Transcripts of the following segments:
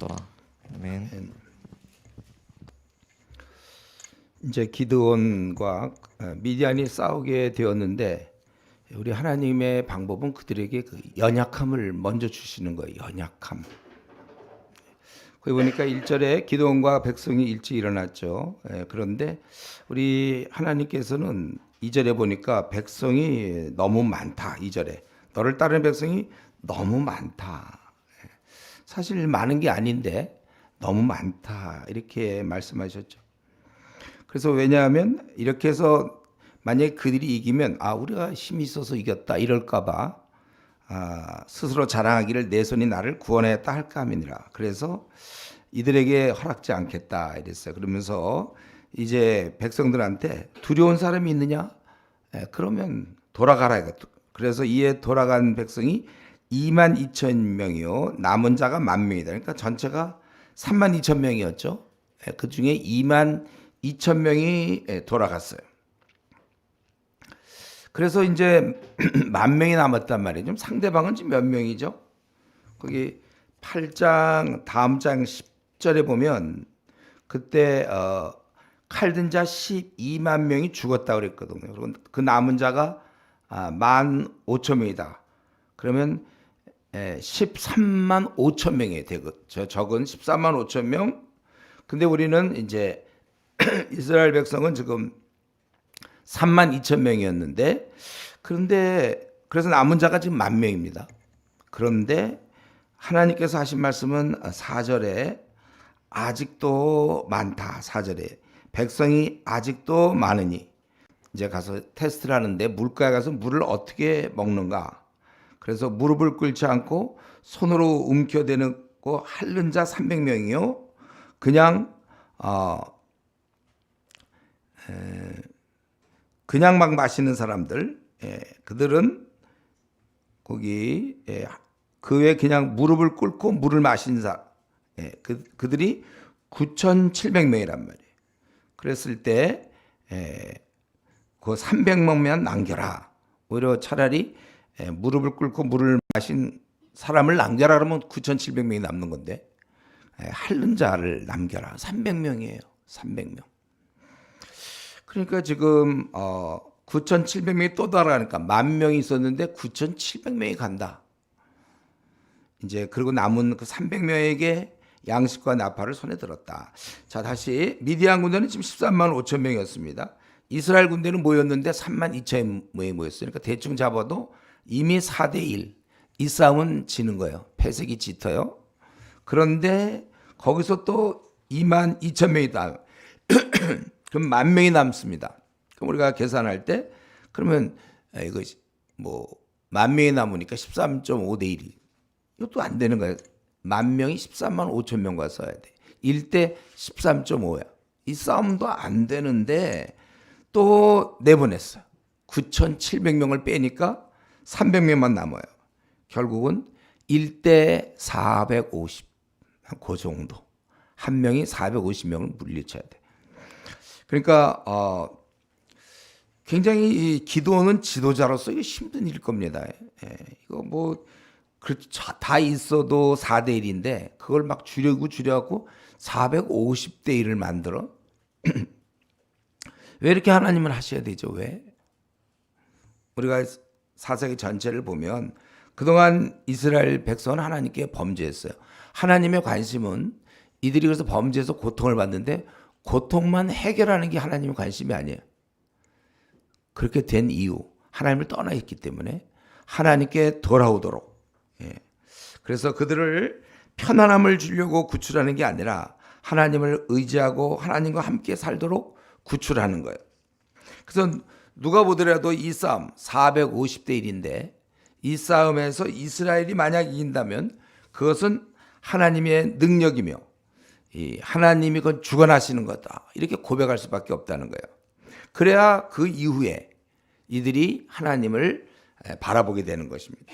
받더라. 아멘. 이제 기드온과 미디안이 싸우게 되었는데 우리 하나님의 방법은 그들에게 그 연약함을 먼저 주시는 거예요. 연약함. 거기 보니까 1절에 기드온과 백성이 일찍 일어났죠. 그런데 우리 하나님께서는 2절에 보니까 백성이 너무 많다. 2절에 너를 따르는 백성이 너무 많다. 사실 많은 게 아닌데 너무 많다. 이렇게 말씀하셨죠. 그래서 왜냐하면 이렇게 해서 만약에 그들이 이기면 우리가 힘이 있어서 이겼다 이럴까봐 스스로 자랑하기를 내 손이 나를 구원하였다 할까 함이니라. 그래서 이들에게 허락지 않겠다 이랬어요. 그러면서 이제 백성들한테 두려운 사람이 있느냐? 그러면 돌아가라. 그래서 이에 돌아간 백성이 2만 2천 명이요. 남은 자가 10,000명이다. 그러니까 전체가 3만 2천 명이었죠. 그 중에 2만 2천 명이 돌아갔어요. 그래서 이제 10,000명이 남았단 말이에요. 좀 상대방은 지금 몇 명이죠? 거기 8장 다음 장 10절에 보면 그때 칼든 자 12만 명이 죽었다고 그랬거든요. 그리고 그 남은 자가 15,000명이다. 그러면 13만 5천 명이 되고 적은 13만 5천 명. 근데 우리는 이제 이스라엘 백성은 지금 3만 2천 명이었는데 그런데 그래서 남은 자가 지금 10,000명입니다. 그런데 하나님께서 하신 말씀은 4절에 아직도 많다. 4절에 백성이 아직도 많으니 이제 가서 테스트를 하는데 물가에 가서 물을 어떻게 먹는가. 그래서 무릎을 꿇지 않고 손으로 움켜대고 핥는 자 300명이요. 그냥 막 마시는 사람들, 그들은 거기 그 외에 그냥 무릎을 꿇고 물을 마신 사람, 그들이 9,700명이란 말이에요. 그랬을 때 그 300명만 남겨라. 오히려 차라리 무릎을 꿇고 물을 마신 사람을 남겨라 그러면 9,700명이 남는 건데 핥는 자를 남겨라. 300명이에요. 300명. 그러니까 지금 9,700명이 또 돌아가니까 10,000명이 있었는데 9,700명이 간다. 이제 그리고 남은 그 300명에게 양식과 나팔을 손에 들었다. 자, 다시 미디안 군대는 지금 13만 5천 명이었습니다. 이스라엘 군대는 모였는데 3만 2천 명이 모였어요. 그러니까 대충 잡아도 이미 4대 1. 이 싸움은 지는 거예요. 패색이 짙어요. 그런데 거기서 또 2만 2천 명이다. 그럼 10,000명이 남습니다. 그럼 우리가 계산할 때 그러면 이거 뭐 10,000명이 남으니까 13.5대 1. 이것도 안 되는 거예요. 10,000명이 13만 5천 명과 써야 돼. 1대 13.5야. 이 싸움도 안 되는데 또 내보냈어요. 9,700명을 빼니까 300명만 남아요. 결국은 1대 450. 그 정도. 한 명이 450명을 물리쳐야 돼. 그러니까 굉장히 이 기도는 지도자로서 이거 힘든 일일 겁니다. 이거 뭐 다 있어도 4대 1인데 그걸 막 줄여갖고 450대 1을 만들어. 왜 이렇게 하나님은 하셔야 되죠? 왜? 우리가 사사기 전체를 보면 그동안 이스라엘 백성은 하나님께 범죄했어요. 하나님의 관심은 이들이 그래서 범죄해서 고통을 받는데 고통만 해결하는 게 하나님의 관심이 아니에요. 그렇게 된 이유, 하나님을 떠나 있기 때문에 하나님께 돌아오도록. 그래서 그들을 편안함을 주려고 구출하는 게 아니라 하나님을 의지하고 하나님과 함께 살도록 구출하는 거예요. 그래서 누가 보더라도 이 싸움 450대 1인데 이 싸움에서 이스라엘이 만약 이긴다면 그것은 하나님의 능력이며 하나님이 그건 주관하시는 거다. 이렇게 고백할 수밖에 없다는 거예요. 그래야 그 이후에 이들이 하나님을 바라보게 되는 것입니다.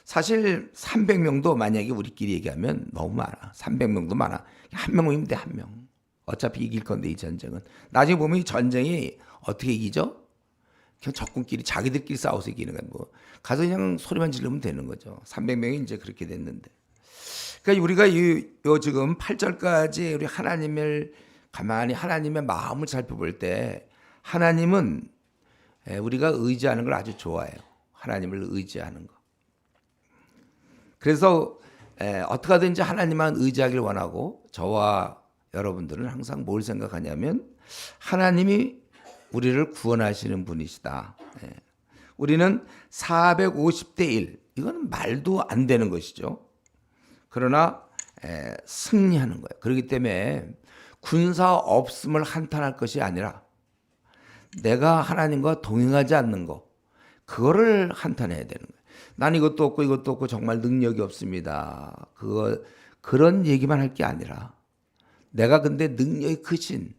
사실 300명도 만약에 우리끼리 얘기하면 너무 많아. 300명도 많아. 한 명이면 돼, 한 명. 어차피 이길 건데 이 전쟁은. 나중에 보면 이 전쟁이 어떻게 이기죠? 그냥 적군끼리 자기들끼리 싸워서 이기는 거야. 뭐 가서 그냥 소리만 지르면 되는 거죠. 300명이 이제 그렇게 됐는데. 그러니까 우리가 요 지금 8절까지 우리 하나님을 가만히 하나님의 마음을 살펴볼 때 하나님은 우리가 의지하는 걸 아주 좋아해요. 하나님을 의지하는 거. 그래서 어떻게 하든지 하나님만 의지하길 원하고 저와 여러분들은 항상 뭘 생각하냐면 하나님이 우리를 구원하시는 분이시다. 우리는 450대 1 이건 말도 안 되는 것이죠. 그러나 승리하는 거예요. 그렇기 때문에 군사 없음을 한탄할 것이 아니라 내가 하나님과 동행하지 않는 거 그거를 한탄해야 되는 거예요. 난 이것도 없고 이것도 없고 정말 능력이 없습니다. 그런 얘기만 할 게 아니라 내가 근데 능력이 크신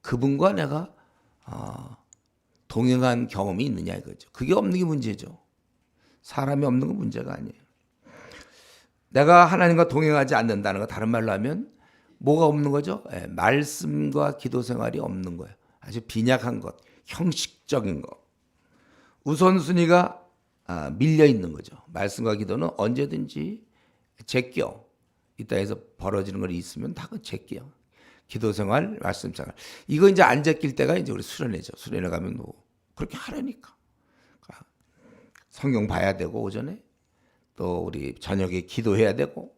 그분과 내가 동행한 경험이 있느냐 이거죠. 그게 없는 게 문제죠. 사람이 없는 건 문제가 아니에요. 내가 하나님과 동행하지 않는다는 거 다른 말로 하면 뭐가 없는 거죠? 말씀과 기도 생활이 없는 거예요. 아주 빈약한 것, 형식적인 것. 우선순위가 밀려 있는 거죠. 말씀과 기도는 언제든지 제껴. 이 땅에서 벌어지는 걸 있으면 다 제껴. 기도 생활, 말씀 생활. 이거 이제 안 제낄 때가 이제 우리 수련회죠. 수련회 가면 뭐 그렇게 하라니까. 성경 봐야 되고 오전에 또 우리 저녁에 기도해야 되고.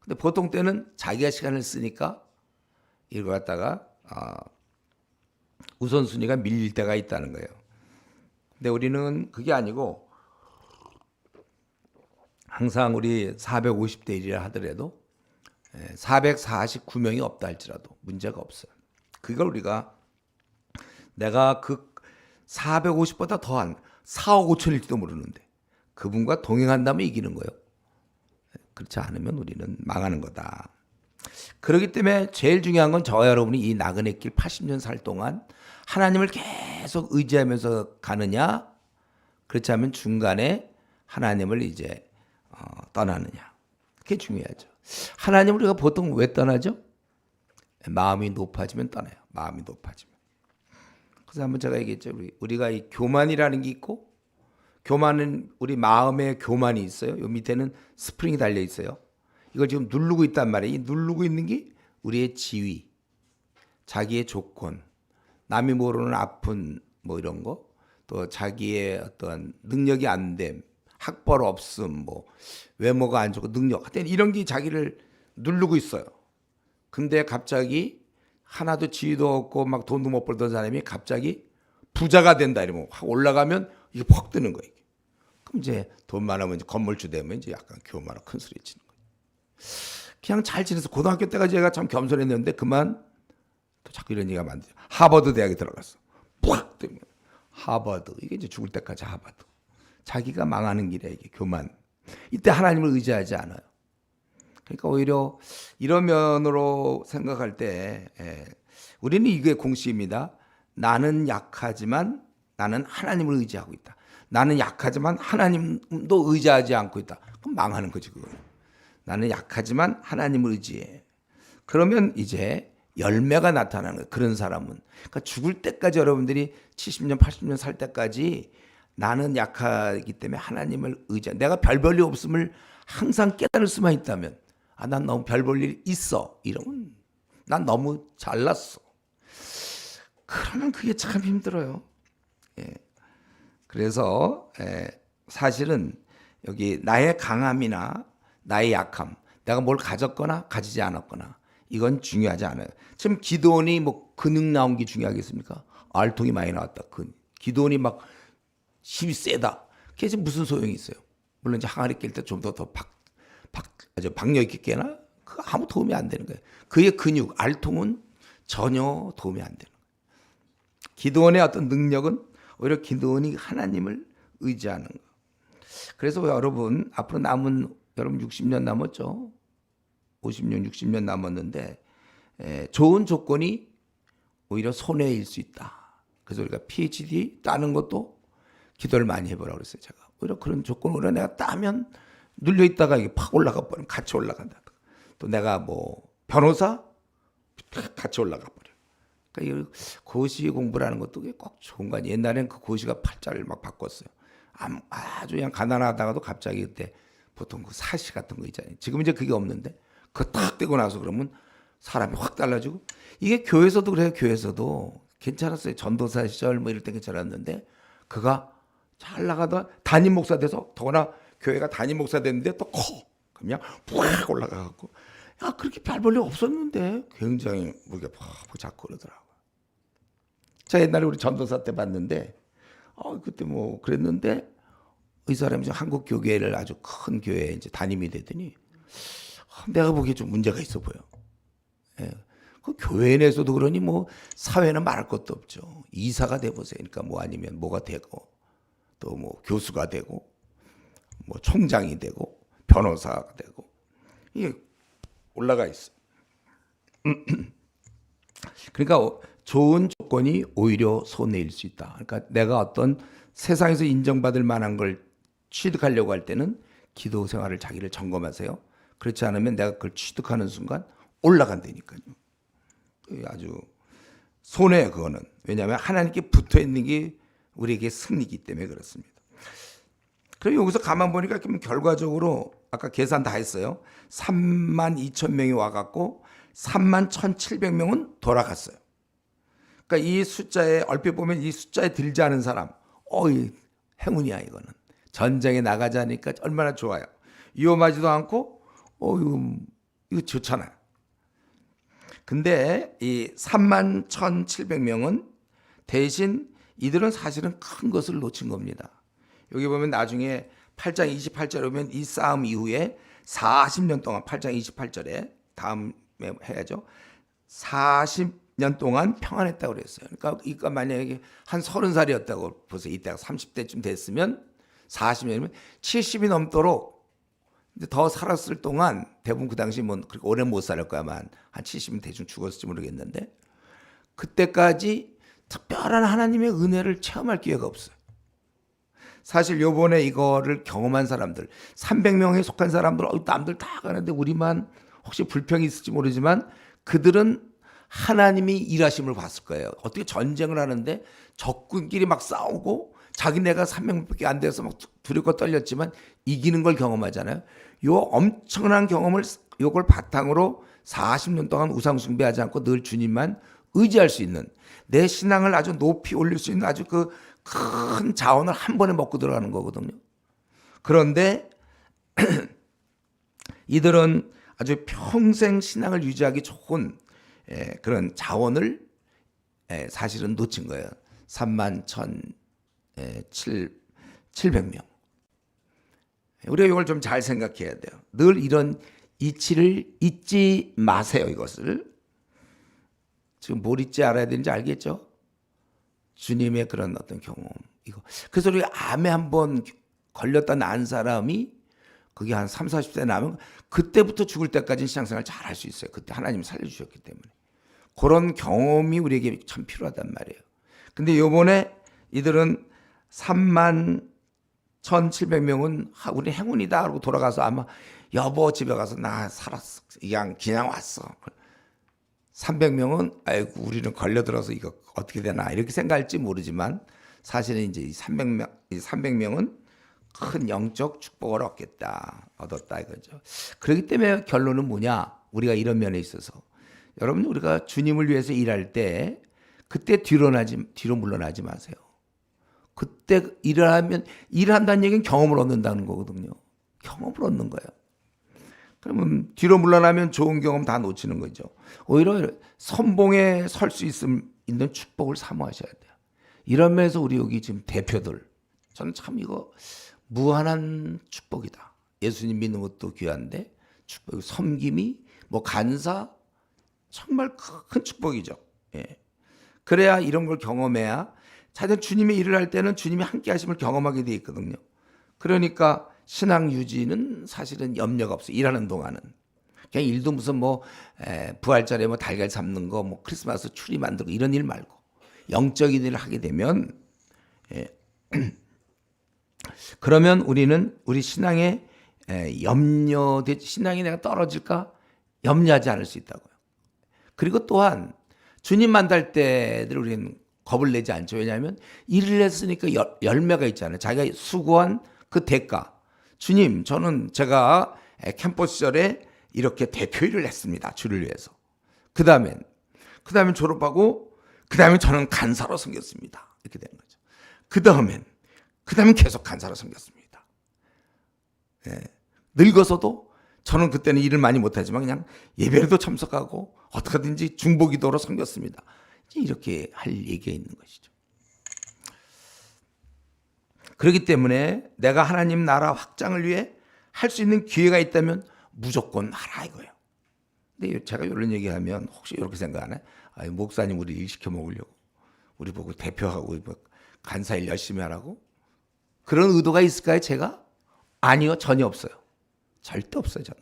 근데 보통 때는 자기가 시간을 쓰니까 이걸 갖다가 우선순위가 밀릴 때가 있다는 거예요. 근데 우리는 그게 아니고 항상 우리 450대 1이라 하더라도 449명이 없다 할지라도 문제가 없어요. 그걸 우리가 내가 그 450보다 더한 4억 5천일지도 모르는데 그분과 동행한다면 이기는 거예요. 그렇지 않으면 우리는 망하는 거다. 그렇기 때문에 제일 중요한 건 저와 여러분이 이 나그네 길 80년 살 동안 하나님을 계속 의지하면서 가느냐, 그렇지 않으면 중간에 하나님을 이제 떠나느냐. 그게 중요하죠. 하나님을 우리가 보통 왜 떠나죠? 마음이 높아지면 떠나요. 마음이 높아지면. 그래서 한번 제가 얘기했죠. 우리가 이 교만이라는 게 있고, 교만은 우리 마음에 교만이 있어요. 요 밑에는 스프링이 달려 있어요. 이걸 지금 누르고 있단 말이에요. 이 누르고 있는 게 우리의 지위, 자기의 조건, 남이 모르는 아픈 뭐 이런 거, 또 자기의 어떤 능력이 안 됨, 학벌 없음, 뭐 외모가 안 좋고 능력, 하여튼 이런 게 자기를 누르고 있어요. 근데 갑자기 하나도 지위도 없고 막 돈도 못 벌던 사람이 갑자기 부자가 된다 이러면 확 올라가면 이게 퍽 뜨는 거예요. 그럼 이제 돈 많으면 이제 건물주 되면 이제 약간 교만하고 큰 소리 치는 거예요. 그냥 잘 지내서 고등학교 때까지 제가 참 겸손했는데 그만 또 자꾸 이런 얘기가 많죠. 하버드 대학에 들어갔어. 팍 뜨면 하버드 이게 이제 죽을 때까지 하버드. 자기가 망하는 길에 이게 교만. 이때 하나님을 의지하지 않아요. 그러니까 오히려 이런 면으로 생각할 때 우리는 이게 공식입니다. 나는 약하지만 나는 하나님을 의지하고 있다. 나는 약하지만 하나님도 의지하지 않고 있다. 그럼 망하는 거지 그거는. 나는 약하지만 하나님을 의지해. 그러면 이제 열매가 나타나는 거예요. 그런 사람은. 그러니까 죽을 때까지 여러분들이 70년 80년 살 때까지 나는 약하기 때문에 하나님을 의지해. 내가 별 볼 일 없음을 항상 깨달을 수만 있다면 난 너무 별 볼 일 있어. 이러면 난 너무 잘났어. 그러면 그게 참 힘들어요. 그래서 사실은 여기 나의 강함이나 나의 약함, 내가 뭘 가졌거나 가지지 않았거나 이건 중요하지 않아요. 지금 기도원이 뭐 근육 나온 게 중요하겠습니까? 알통이 많이 나왔다. 기도원이 막 힘이 세다. 그게 지금 무슨 소용이 있어요? 물론 이제 항아리 깰 때 좀 더 아주 박력 있게 깨나? 그 아무 도움이 안 되는 거예요. 그의 근육, 알통은 전혀 도움이 안 되는 거예요. 기도원의 어떤 능력은 오히려 기도원이 하나님을 의지하는 거. 그래서 여러분 앞으로 남은 여러분 60년 남았죠. 50년, 60년 남았는데 좋은 조건이 오히려 손해일 수 있다. 그래서 우리가 PhD 따는 것도 기도를 많이 해보라고 그랬어요. 제가 오히려 그런 조건으로 내가 따면 눌려 있다가 이게 팍 올라가 버리면 같이 올라간다. 또 내가 뭐 변호사 같이 올라가 버려. 그러니까 고시 공부라는 것도 꼭 좋은 거 아니에요. 옛날엔 그 고시가 팔자를 막 바꿨어요. 아주 그냥 가난하다가도 갑자기 그때 보통 그 사시 같은 거 있잖아요. 지금 이제 그게 없는데 그거 탁 떼고 나서 그러면 사람이 확 달라지고 이게 교회에서도 그래요. 교회에서도 괜찮았어요. 전도사 시절 뭐 이럴 때 괜찮았는데 그가 잘 나가다 담임 목사 돼서 더구나 교회가 담임 목사 됐는데 또 커. 그냥 푹 올라가갖고 야 그렇게 별 볼일 없었는데 굉장히 무게 팍 잡고 그러더라고. 자 옛날에 우리 전도사 때 봤는데 그때 뭐 그랬는데 이 사람이 이제 한국 교계를 아주 큰 교회에 이제 담임이 되더니 내가 보기에 좀 문제가 있어 보여. 예. 그 교회 내에서도 그러니 뭐 사회는 말할 것도 없죠. 이사가 돼 보세요. 그러니까 뭐 아니면 뭐가 되고 또 뭐 교수가 되고 뭐 총장이 되고 변호사가 되고 이게 올라가 있어. 그러니까 좋은 조건이 오히려 손해일 수 있다. 그러니까 내가 어떤 세상에서 인정받을 만한 걸 취득하려고 할 때는 기도 생활을 자기를 점검하세요. 그렇지 않으면 내가 그걸 취득하는 순간 올라간다니까요. 아주 손해예요, 그거는. 왜냐하면 하나님께 붙어 있는 게 우리에게 승리이기 때문에 그렇습니다. 그리고 여기서 가만 보니까 결과적으로 아까 계산 다 했어요. 3만 2천 명이 와갖고 3만 1,700명은 돌아갔어요. 그러니까 이 숫자에 얼핏 보면 이 숫자에 들지 않은 사람, 행운이야 이거는. 전쟁에 나가자니까 얼마나 좋아요. 위험하지도 않고, 이거 좋잖아요. 근데 이 3만 1,700명은 대신 이들은 사실은 큰 것을 놓친 겁니다. 여기 보면 나중에 8장 28절에 보면 이 싸움 이후에 40년 동안 8장 28절에 다음에 해야죠. 40년 동안 평안했다고 그랬어요. 그러니까 만약에 한 30살이었다고 보세요. 이때가 30대쯤 됐으면 40년이면 70이 넘도록 더 살았을 동안 대부분 그 당시 뭐 그렇게 오래 못 살을 거야만 한 70은 대충 죽었을지 모르겠는데 그때까지 특별한 하나님의 은혜를 체험할 기회가 없어요. 사실 요번에 이거를 경험한 사람들 300명에 속한 사람들 남들 다 가는데 우리만 혹시 불평이 있을지 모르지만 그들은 하나님이 일하심을 봤을 거예요. 어떻게 전쟁을 하는데 적군끼리 막 싸우고 자기네가 300명밖에 안 돼서 막 두렵고 떨렸지만 이기는 걸 경험하잖아요. 요 엄청난 경험을 요걸 바탕으로 40년 동안 우상 숭배하지 않고 늘 주님만 의지할 수 있는 내 신앙을 아주 높이 올릴 수 있는 아주 그 큰 자원을 한 번에 먹고 들어가는 거거든요. 그런데 이들은 아주 평생 신앙을 유지하기 좋은 그런 자원을 사실은 놓친 거예요. 3만 1,700명. 우리가 이걸 좀 잘 생각해야 돼요. 늘 이런 이치를 잊지 마세요. 이것을. 지금 뭘 잊지 알아야 되는지 알겠죠? 주님의 그런 어떤 경험. 이거. 그래서 우리 암에 한번 걸렸다 난 사람이 그게 한 30, 40대 나면 그때부터 죽을 때까지 신앙생활 잘 할 수 있어요. 그때 하나님이 살려주셨기 때문에. 그런 경험이 우리에게 참 필요하단 말이에요. 근데 요번에 이들은 3만 1,700명은 우리 행운이다 하고 돌아가서 아마 여보 집에 가서 나 살았어. 그냥 왔어. 300명은 아이고 우리는 걸려들어서 이거 어떻게 되나 이렇게 생각할지 모르지만 사실은 이제 이 300명은 큰 영적 축복을 얻었다 이거죠. 그렇기 때문에 결론은 뭐냐? 우리가 이런 면에 있어서 여러분 우리가 주님을 위해서 일할 때 그때 뒤로 물러나지 마세요. 그때 일한다는 얘기는 경험을 얻는다는 거거든요. 경험을 얻는 거예요. 그러면 뒤로 물러나면 좋은 경험 다 놓치는 거죠. 오히려 선봉에 설 수 있는 축복을 사모하셔야 돼요. 이런 면에서 우리 여기 지금 대표들 저는 참 이거 무한한 축복이다. 예수님 믿는 것도 귀한데 축복, 섬김이 뭐 간사 정말 큰 축복이죠. 예. 그래야 이런 걸 경험해야 자기는 주님의 일을 할 때는 주님이 함께 하심을 경험하게 돼 있거든요. 그러니까 신앙 유지는 사실은 염려가 없어요. 일하는 동안은. 그냥 일도 무슨 뭐 부활절에 뭐 달걀 삶는 거, 뭐 크리스마스 추리 만들고 이런 일 말고 영적인 일을 하게 되면 그러면 우리는 우리 신앙에 신앙이 내가 떨어질까 염려하지 않을 수 있다고요. 그리고 또한 주님 만날 때들 우리는 겁을 내지 않죠. 왜냐하면 일을 했으니까 열매가 있잖아요. 자기가 수고한 그 대가. 주님, 저는 제가 캠퍼스 시절에 이렇게 대표 일을 했습니다. 주를 위해서. 그 다음엔 졸업하고 그 다음에 저는 간사로 섬겼습니다. 이렇게 되는 거죠. 그 다음엔 계속 간사로 섬겼습니다. 예. 늙어서도 저는 그때는 일을 많이 못하지만 그냥 예배에도 참석하고 어떻게든지 중보기도로 섬겼습니다. 이렇게 할 얘기가 있는 것이죠. 그렇기 때문에 내가 하나님 나라 확장을 위해 할 수 있는 기회가 있다면 무조건 하라 이거예요. 근데 제가 이런 얘기하면 혹시 이렇게 생각하나요? 목사님 우리 일 시켜 먹으려고 우리 보고 대표하고 간사일 열심히 하라고? 그런 의도가 있을까요 제가? 아니요, 전혀 없어요. 절대 없어요. 저는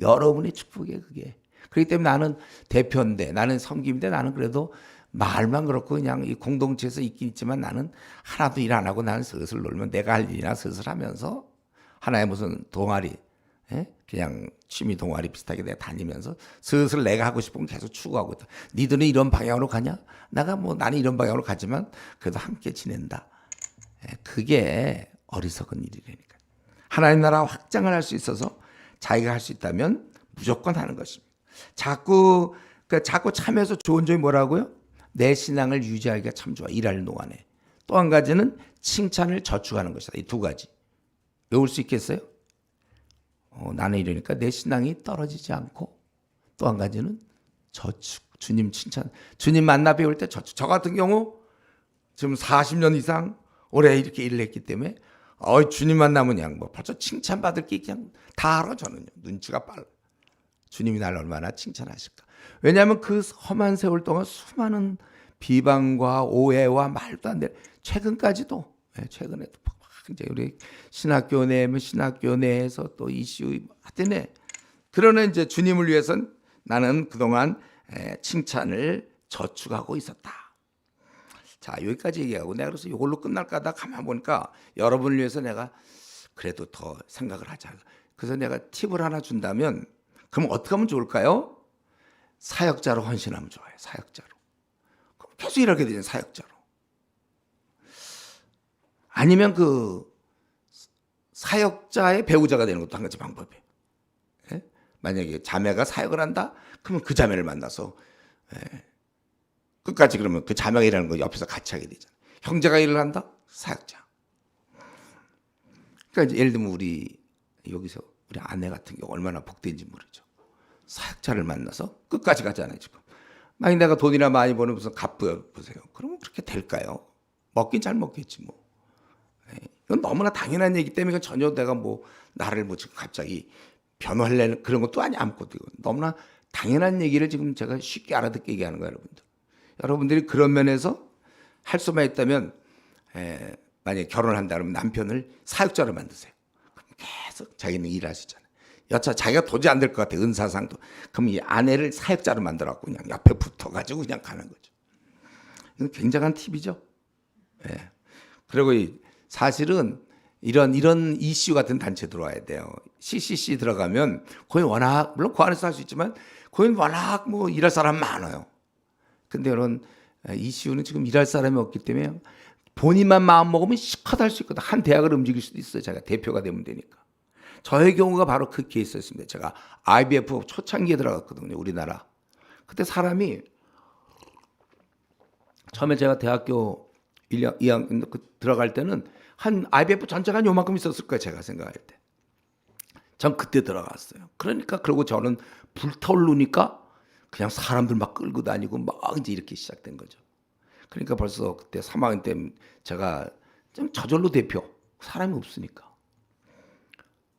여러분의 축복이에요 그게. 그렇기 때문에 나는 대표인데, 나는 섬김인데, 나는 그래도 말만 그렇고 그냥 이 공동체에서 있긴 있지만 나는 하나도 일 안 하고 나는 슬슬 놀면 내가 할 일이나 슬슬 하면서 하나의 무슨 동아리, 그냥 취미 동아리 비슷하게 내가 다니면서 슬슬 내가 하고 싶은 건 계속 추구하고 있다. 니들은 이런 방향으로 가냐? 나는 이런 방향으로 가지만 그래도 함께 지낸다. 그게 어리석은 일이라니까. 하나님 나라 확장을 할 수 있어서 자기가 할 수 있다면 무조건 하는 것입니다. 자꾸 참여해서 좋은 점이 뭐라고요? 내 신앙을 유지하기가 참 좋아. 일할 동안에. 또 한 가지는 칭찬을 저축하는 것이다. 이 두 가지. 외울 수 있겠어요? 나는 이러니까 내 신앙이 떨어지지 않고, 또 한 가지는 저축. 주님 칭찬. 주님 만나 배울 때 저축. 저 같은 경우 지금 40년 이상 오래 이렇게 일을 했기 때문에 주님 만나면 그냥 벌써 칭찬받을 게 그냥 다 알아. 저는요. 눈치가 빨라. 주님이 나를 얼마나 칭찬하실까. 왜냐하면 그 험한 세월 동안 수많은 비방과 오해와 말도 안 되는, 최근까지도, 최근에도 이제 우리 신학교 내에서 또 이슈 하여튼 그러나 이제 주님을 위해서는 나는 그동안 칭찬을 저축하고 있었다. 자, 여기까지 얘기하고 내가 그래서 이걸로 끝날까 하다 가만 보니까 여러분을 위해서 내가 그래도 더 생각을 하자. 그래서 내가 팁을 하나 준다면 그럼 어떻게 하면 좋을까요? 사역자로 헌신하면 좋아요. 사역자로. 그럼 계속 일하게 되잖아요. 사역자로. 아니면 그 사역자의 배우자가 되는 것도 한 가지 방법이에요. 만약에 자매가 사역을 한다? 그러면 그 자매를 만나서 끝까지 그러면 그 자매가 일하는 거 옆에서 같이 하게 되잖아요. 형제가 일을 한다? 사역자. 그러니까 이제 예를 들면 여기서 우리 아내 같은 경우 얼마나 복된지 모르죠. 사역자를 만나서 끝까지 가잖아요, 지금. 만약 내가 돈이나 많이 버는 무슨 갑부여 보세요. 그러면 그렇게 될까요? 먹긴 잘 먹겠지 뭐. 이건 너무나 당연한 얘기 때문에 이건 전혀 내가 나를 지금 갑자기 변호하려는 그런 것도 아무것도 이건 너무나 당연한 얘기를 지금 제가 쉽게 알아듣게 얘기하는 거예요, 여러분들. 여러분들이 그런 면에서 할 수만 있다면 만약에 결혼한다 그러면 남편을 사역자로 만드세요. 그럼 계속 자기는 일하시잖아요. 여차 자기가 도저히 안 될 것 같아, 은사상도. 그럼 이 아내를 사역자로 만들어갖고 그냥 옆에 붙어가지고 그냥 가는 거죠. 이건 굉장한 팁이죠. 그리고 사실은 이런 이슈 같은 단체 들어와야 돼요. CCC 들어가면 거기 워낙, 물론 그 안에서 할 수 있지만 거기는 워낙 일할 사람 많아요. 근데 이런 이슈는 지금 일할 사람이 없기 때문에 본인만 마음 먹으면 시컷 할 수 있거든. 한 대학을 움직일 수도 있어요. 제가 대표가 되면 되니까. 저의 경우가 바로 그 케이스였습니다. 제가 IBF 초창기에 들어갔거든요. 우리나라. 그때 사람이 처음에 제가 대학교 1년, 2학년 들어갈 때는 한 IBF 전체가 한 요만큼 있었을 거예요. 제가 생각할 때. 전 그때 들어갔어요. 그리고 저는 불타오르니까 그냥 사람들 막 끌고 다니고 막 이제 이렇게 시작된 거죠. 그러니까 벌써 그때 3학년 때 제가 좀 저절로 대표. 사람이 없으니까.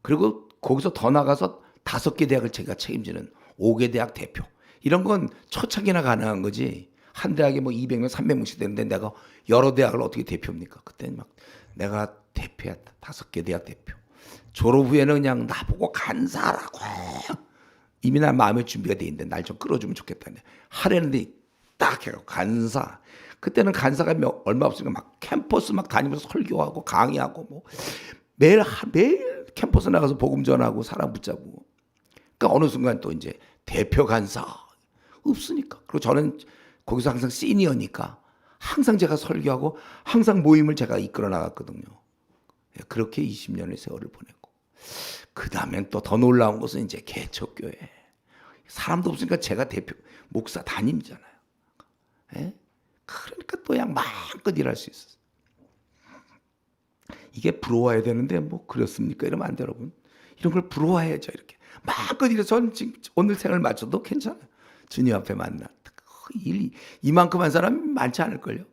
그리고 거기서 더 나가서 5개 대학을 제가 책임지는 5개 대학 대표. 이런 건 초창기나 가능한 거지. 한 대학에 200명, 300명씩 되는데 내가 여러 대학을 어떻게 대표입니까? 그때는 막 내가 대표했다. 5개 대학 대표. 졸업 후에는 그냥 나보고 간사라고. 이미 나 마음의 준비가 돼 있는데 날 좀 끌어주면 좋겠다. 하려는데 딱 해요. 간사. 그때는 간사가 얼마 없으니까 막 캠퍼스 막 다니면서 설교하고 강의하고 매일 캠퍼스 나가서 복음 전하고 사람 붙잡고. 그러니까 어느 순간 또 이제 대표 간사 없으니까. 그리고 저는 거기서 항상 시니어니까 항상 제가 설교하고 항상 모임을 제가 이끌어 나갔거든요. 그렇게 20년의 세월을 보냈고. 그 다음엔 또 더 놀라운 것은 이제 개척교회. 사람도 없으니까 제가 대표 목사 담임이잖아요. 예? 그러니까 또 그냥 마음껏 일할 수 있었어요. 이게 부러워야 되는데 뭐 그렇습니까? 이러면 안 돼요, 여러분. 이런 걸 부러워해야죠. 이렇게 마음껏 일해서 저는 지금 오늘 생을 맞춰도 괜찮아요. 주님 앞에 만나. 이만큼 한 사람이 많지 않을걸요.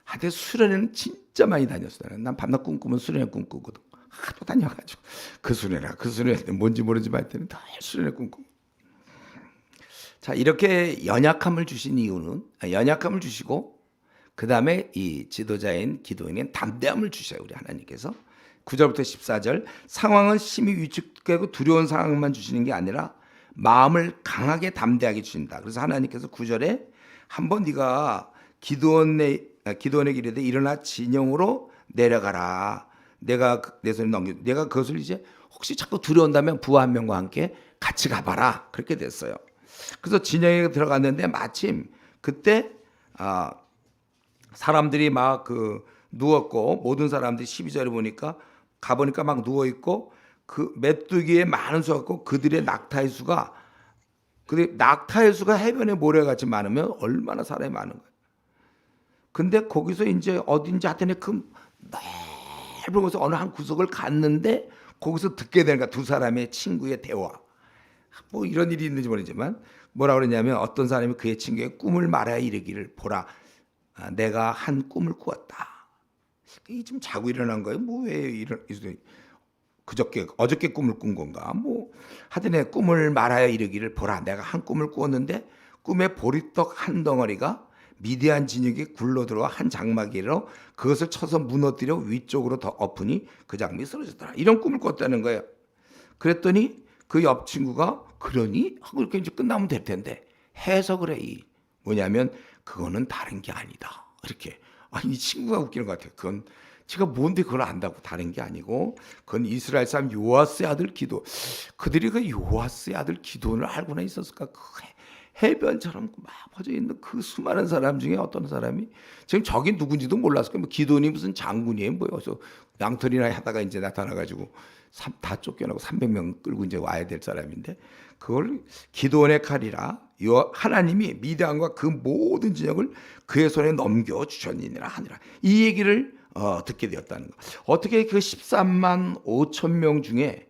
하여튼 수련회는 진짜 많이 다녔어요. 난 밤낮 꿈꾸면 수련회 꿈꾸거든. 하도 다녀가지고 그 수련회 뭔지 모르지만 하여튼 다 수련회 꿈꾸고. 자, 이렇게 연약함을 주신 이유는 연약함을 주시고 그 다음에 이 지도자인 기도인에겐 담대함을 주셔요. 우리 하나님께서 9절부터 14절 상황은 심히 위축되고 두려운 상황만 주시는 게 아니라 마음을 강하게 담대하게 주신다. 그래서 하나님께서 9절에 한번 네가 기도원에게 이르되 일어나 진영으로 내려가라. 내가 내 손에 넘겨 내가 그것을 이제 혹시 자꾸 두려운다면 부하 한 명과 함께 같이 가봐라. 그렇게 됐어요. 그래서 진영에 들어갔는데 마침 그때 사람들이 막 누웠고 모든 사람들이 12절에 보니까 가보니까 막 누워 있고 그 메뚜기에 많은 수가 있고 그들의 낙타의 수가 해변에 모래같이 많으면 얼마나 사람이 많은 거예요. 근데 거기서 이제 어딘지 하여튼 그 넓은 곳에 어느 한 구석을 갔는데 거기서 듣게 되는 거야. 두 사람의 친구의 대화. 뭐 이런 일이 있는지 모르지만 뭐라 그러냐면 어떤 사람이 그의 친구의 꿈을 말하여 이르기를 보라 내가 한 꿈을 꾸었다. 이 지금 자고 일어난 거예요. 뭐 왜 어저께 꿈을 꾼 건가? 뭐 하여튼 꿈을 말하여 이르기를 보라 내가 한 꿈을 꾸었는데 꿈에 보리떡 한 덩어리가 미디안 진영에 굴러들어와 한 장막이로 그것을 쳐서 무너뜨려 위쪽으로 더 엎으니 그 장막이 쓰러졌더라. 이런 꿈을 꿨다는 거예요. 그랬더니 그 옆 친구가 그러니 하고 이렇게 이제 끝나면 될 텐데 해석을 해. 뭐냐면 그거는 다른 게 아니다. 이렇게 이 친구가 웃기는 것 같아요. 그건 제가 뭔데 그걸 안다고 다른 게 아니고 그건 이스라엘 사람 요아스의 아들 기도. 그들이 그 요아스의 아들 기도를 알고나 있었을까? 그 해변처럼 막 퍼져 있는 그 수많은 사람 중에 어떤 사람이 지금 저기 누군지도 몰랐을 거예요. 뭐 기도니 무슨 장군이에요, 뭐요? 그래서 양털이나 하다가 이제 나타나가지고 다 쫓겨나고 300명 끌고 이제 와야 될 사람인데 그걸 기도원의 칼이라 하나님이 미디안과 그 모든 진영을 그의 손에 넘겨 주셨느니라 하니라. 이 얘기를 듣게 되었다는 거. 어떻게 그 13만 5천 명 중에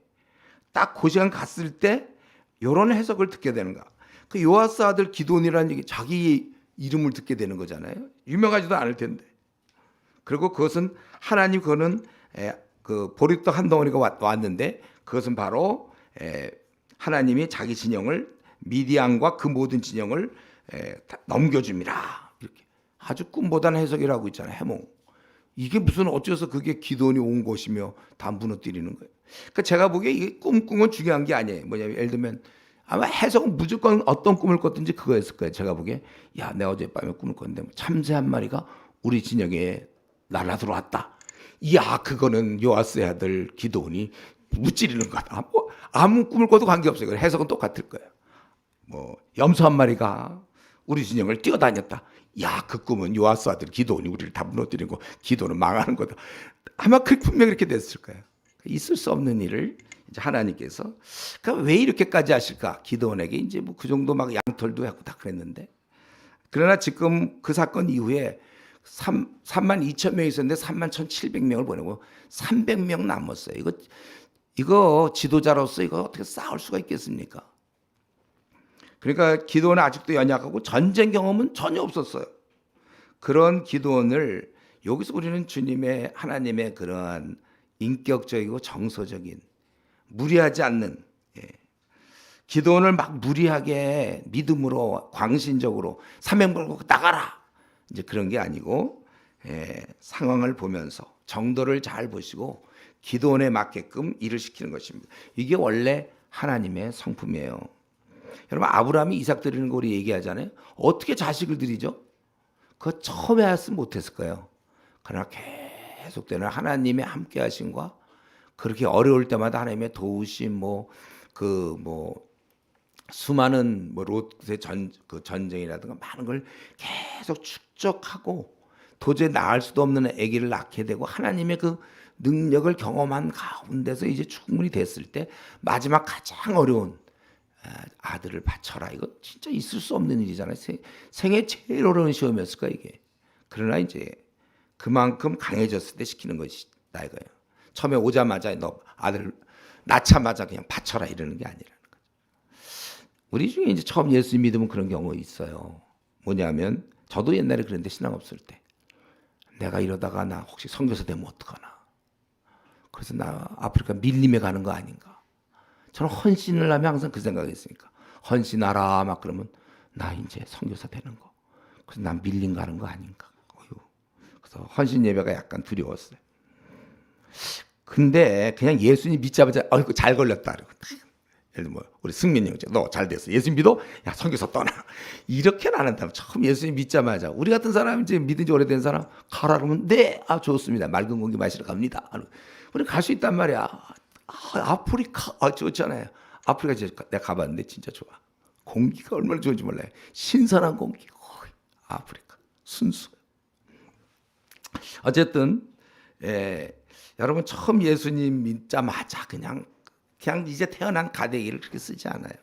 딱 그 시간 갔을 때 이런 해석을 듣게 되는가? 그 요아스 아들 기도원이라는 얘기 자기 이름을 듣게 되는 거잖아요. 유명하지도 않을 텐데. 그리고 그것은 하나님 그거는 그 보리떡 한 덩어리가 왔는데 그것은 바로 하나님이 자기 진영을 미디안과 그 모든 진영을 넘겨줍니다. 이렇게 아주 꿈보다는 해석이라고 있잖아요. 해몽. 이게 무슨 어째서 그게 기도원이 온 것이며 다 무너뜨리는 거예요. 그러니까 제가 보기에 이게 꿈은 중요한 게 아니에요. 뭐냐면 예를 들면 아마 해석은 무조건 어떤 꿈을 꿨든지 그거였을 거예요. 제가 보기에 내가 어젯밤에 꿈을 꿨는데 참새 한 마리가 우리 진영에 날아 들어왔다. 그거는 요아스의 아들 기도원이 무찌르는 거다. 뭐 아무 꿈을 꿔도 관계없어요. 해석은 똑같을 거예요. 뭐 염소 한 마리가 우리 진영을 뛰어다녔다. 그 꿈은 요아스 아들 기도원이 우리를 다 무너뜨리고 기도는 망하는 거다. 아마 분명히 이렇게 됐을 거예요. 있을 수 없는 일을 이제 하나님께서 그러니까 왜 이렇게까지 하실까? 기도원에게 이제 뭐 그 정도 막 양털도 하고 다 그랬는데 그러나 지금 그 사건 이후에 3만 2천 명이 있었는데 3만 1,700명을 보내고 300명 남았어요. 이거 지도자로서 이거 어떻게 싸울 수가 있겠습니까? 그러니까 기도원은 아직도 연약하고 전쟁 경험은 전혀 없었어요. 그런 기도원을 여기서 우리는 주님의 하나님의 그런 인격적이고 정서적인 무리하지 않는 기도원을 막 무리하게 믿음으로 광신적으로 사명 걸고 나가라 이제 그런 게 아니고 상황을 보면서 정도를 잘 보시고 기도원에 맞게끔 일을 시키는 것입니다. 이게 원래 하나님의 성품이에요. 여러분 아브라함이 이삭 드리는 거 우리 얘기하잖아요. 어떻게 자식을 드리죠? 그거 처음에 했으면 못했을 거예요. 그러나 계속되는 하나님의 함께 하심과 그렇게 어려울 때마다 하나님의 도우심 수많은 롯의 전쟁이라든가 많은 걸 계속 축적하고 도저히 낳을 수도 없는 아기를 낳게 되고 하나님의 그 능력을 경험한 가운데서 이제 충분히 됐을 때 마지막 가장 어려운 아들을 바쳐라. 이거 진짜 있을 수 없는 일이잖아요. 생애 제일 어려운 시험이었을까 이게. 그러나 이제 그만큼 강해졌을 때 시키는 것이다 이거예요. 처음에 오자마자 너 아들 낳자마자 그냥 바쳐라 이러는 게 아니라는 거죠. 우리 중에 이제 처음 예수 믿으면 그런 경우 있어요. 뭐냐면 저도 옛날에 그랬는데 신앙 없을 때 내가 이러다가 나 혹시 선교사 되면 어떡하나. 그래서 나 아프리카 밀림에 가는 거 아닌가. 저는 헌신을 하면 항상 그 생각했으니까 헌신하라 막 그러면 나 이제 선교사 되는 거. 그래서 난 밀림 가는 거 아닌가. 그래서 헌신 예배가 약간 두려웠어요. 근데 그냥 예수님 믿자마자 어이구 잘 걸렸다. 그러고 예를 들면 우리 승민이 형제 너 잘 됐어. 예수님 믿어? 야 선교사 떠나. 이렇게는 안 한다면 처음 예수님 믿자마자 우리 같은 사람 이제 믿은 지 오래된 사람 가라 그러면 네, 아 좋습니다. 맑은 공기 마시러 갑니다. 우리 갈 수 있단 말이야. 아프리카 좋잖아요. 아프리카 내가 가봤는데 진짜 좋아. 공기가 얼마나 좋은지 몰라요. 신선한 공기. 아프리카 순수. 어쨌든 여러분 처음 예수님 믿자마자 그냥 이제 태어난 가대기를 그렇게 쓰지 않아요.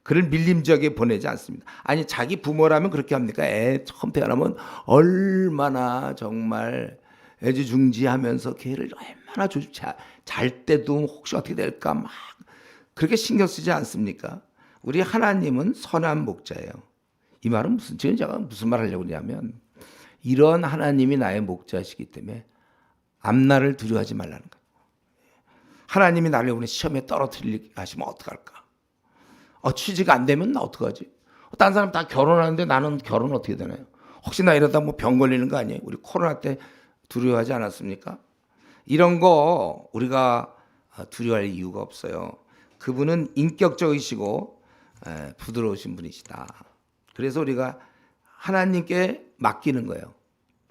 그를 밀림 지역에 보내지 않습니다. 아니 자기 부모라면 그렇게 합니까? 처음 태어나면 얼마나 정말 애지중지하면서 걔를 얼마나 잘 때도 혹시 어떻게 될까 막 그렇게 신경 쓰지 않습니까? 우리 하나님은 선한 목자예요. 이 말은 지금 제가 무슨 말 하려고 그러냐면 이런 하나님이 나의 목자시기 때문에 앞날을 두려워하지 말라는 거예요. 하나님이 나를 오늘 시험에 떨어뜨리게 하시면 어떡할까? 취직이 안 되면 나 어떡하지? 다른 사람 다 결혼하는데 나는 결혼 어떻게 되나요? 혹시나 이러다 뭐 병 걸리는 거 아니에요? 우리 코로나 때 두려워하지 않았습니까? 이런 거 우리가 두려워할 이유가 없어요. 그분은 인격적이시고 부드러우신 분이시다. 그래서 우리가 하나님께 맡기는 거예요.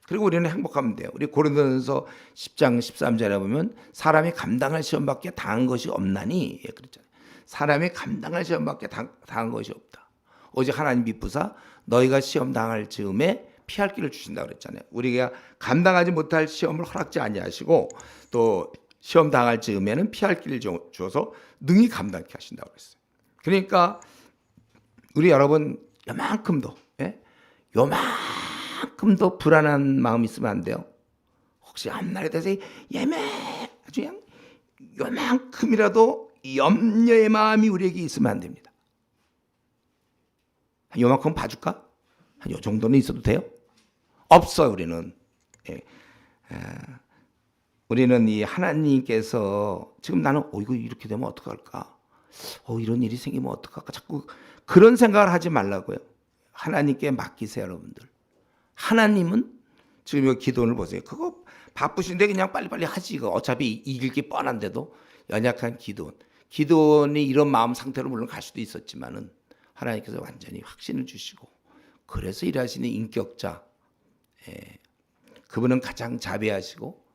그리고 우리는 행복하면 돼요. 우리 고린도전서 10장 13절에 보면 사람이 감당할 시험밖에 당한 것이 없나니 그랬잖아요. 사람이 감당할 시험밖에 당한 것이 없다. 오직 하나님 미쁘사 너희가 시험 당할 즈음에 피할 길을 주신다 그랬잖아요. 우리가 감당하지 못할 시험을 허락지 아니하시고 또 시험 당할 즈음에는 피할 길을 주어서 능히 감당케 하신다고 그랬어요. 그러니까 우리 여러분 요만큼도 불안한 마음 있으면 안 돼요. 혹시 앞날에 대해서 아주 그냥 요만큼이라도 염려의 마음이 우리에게 있으면 안 됩니다. 요만큼 봐줄까? 한 요 정도는 있어도 돼요? 없어요, 우리는. 우리는 이 하나님께서 지금 나는 이거 이렇게 되면 어떡할까? 이런 일이 생기면 어떡할까? 자꾸 그런 생각을 하지 말라고요. 하나님께 맡기세요, 여러분들. 하나님은 지금 여기 기도를 보세요. 그거 바쁘신데 그냥 빨리빨리 하지. 이거 어차피 이길 게 뻔한데도 연약한 기도원이 이런 마음 상태로 물론 갈 수도 있었지만은 하나님께서 완전히 확신을 주시고 그래서 일하시는 인격자. 그분은 가장 자비하시고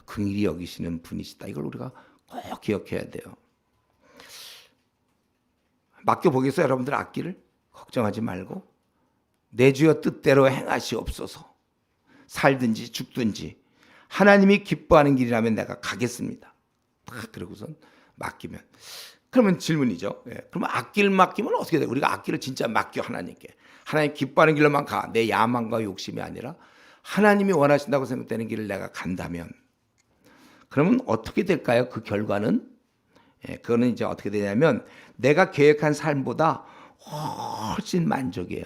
긍휼히 여기시는 분이시다. 이걸 우리가 꼭 기억해야 돼요. 맡겨보겠어요, 여러분들 앞길을? 걱정하지 말고 내 주여 뜻대로 행하시옵소서. 살든지 죽든지 하나님이 기뻐하는 길이라면 내가 가겠습니다. 그러고선 맡기면 그러면 질문이죠. 그러면 앞길 맡기면 어떻게 돼요? 우리가 앞길을 진짜 맡겨 하나님께. 하나님 기뻐하는 길로만 가. 내 야망과 욕심이 아니라 하나님이 원하신다고 생각되는 길을 내가 간다면 그러면 어떻게 될까요? 그 결과는 그거는 이제 어떻게 되냐면 내가 계획한 삶보다 훨씬 만족이에요.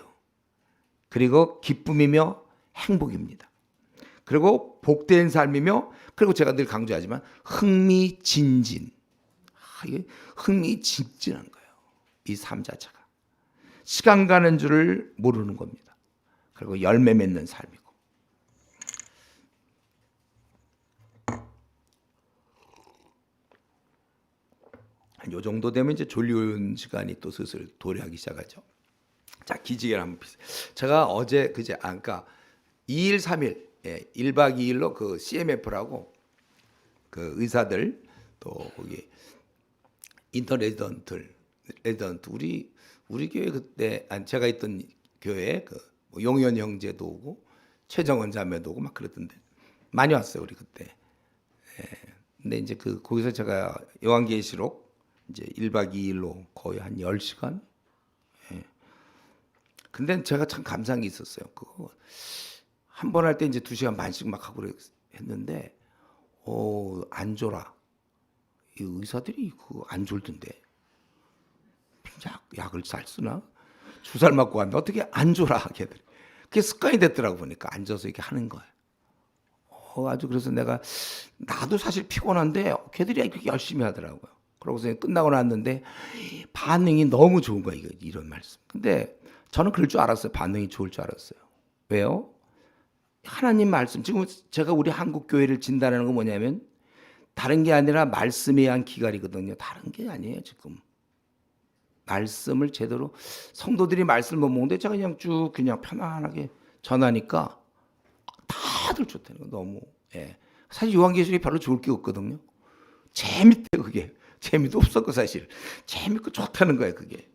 그리고 기쁨이며 행복입니다. 그리고 복된 삶이며 그리고 제가 늘 강조하지만 흥미진진. 이게 흥미진진한 거예요. 이 삶 자체가. 시간 가는 줄을 모르는 겁니다. 그리고 열매 맺는 삶이고. 요 정도 되면 이제 졸리운 시간이 또 슬슬 도래하기 시작하죠. 자, 기지개를 한번 피세요. 제가 어제 그러니까 2일 3일 1박 2일로 그 CMF라고 그 의사들 또 거기 인턴 레지던트 우리 교회 그때 제가 있던 교회에 그 용현 형제도 오고 최정원 자매도 오고 막 그랬던데 많이 왔어요, 우리 그때. 근데 이제 거기서 제가 요한계시록 이제 1박 2일로 거의 한 10시간. 근데 제가 참 감사한 게 있었어요. 그거 한 번 할 때 이제 2시간 반씩 막 하고 했는데 안 졸아. 이 의사들이 안 졸던데. 약을 잘 쓰나? 주사를 맞고 왔는데 어떻게 안 졸아, 걔들이. 그게 습관이 됐더라고 보니까 앉아서 이렇게 하는 거예요. 아주 그래서 나도 사실 피곤한데 걔들이 이렇게 열심히 하더라고요. 그러고서 끝나고 났는데 반응이 너무 좋은 거예요. 이런 말씀. 근데 저는 그럴 줄 알았어요. 반응이 좋을 줄 알았어요. 왜요? 하나님 말씀. 지금 제가 우리 한국 교회를 진단하는 건 뭐냐면 다른 게 아니라 말씀에 의한 기갈이거든요. 다른 게 아니에요, 지금. 말씀을 제대로 성도들이 말씀을 못 먹는데 제가 그냥 편안하게 전하니까 다들 좋다는 거 너무. 예. 사실 요한계시록이 별로 좋을 게 없거든요. 재밌대 그게. 재미도 없었고 사실. 재밌고 좋다는 거예요 그게.